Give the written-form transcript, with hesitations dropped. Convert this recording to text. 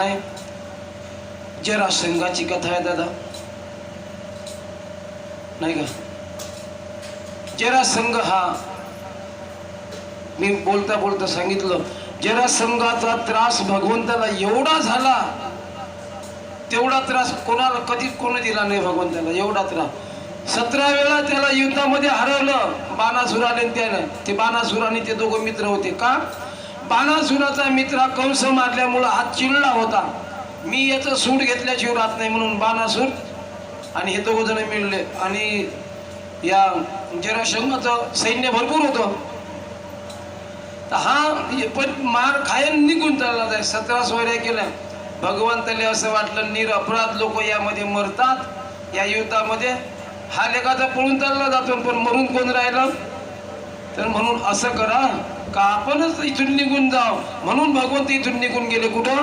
कथा आहे, जरासंधाची कथा आहे दादा, नाही का? जरासंध हा, मी बोलता बोलता सांगितलं, जरासंधाचा त्रास भगवंताला एवढा झाला, तेवढा त्रास कोणाला कधीच कोणी दिला नाही भगवंताला, एवढा त्रास. 17 वेळा त्याला युद्धामध्ये हरवलं बाणासुराने. त्यानं ते बाणासुराने ते दोघं मित्र होते. का? बाणासुराचा मित्र कंस मारल्यामुळं हा चिडला होता, मी याचं सूट घेतल्याशिवाय राहत नाही म्हणून. बाणासुर आणि हे दोघ जण मिळले आणि या जरासंधाचं सैन्य भरपूर होतं. तर हा पण मार खायन निघून चालला जाय. 17 सोयऱ्या केल्या. भगवंताला असं वाटलं निरपराध लोक यामध्ये मरतात या युद्धामध्ये, हा लेखाचा पळून चालला जातो, पण मरून कोण राहिलं? तर म्हणून असं करा का आपणच इथून निघून जाव. म्हणून भगवंत इथून निघून गेले कुठं?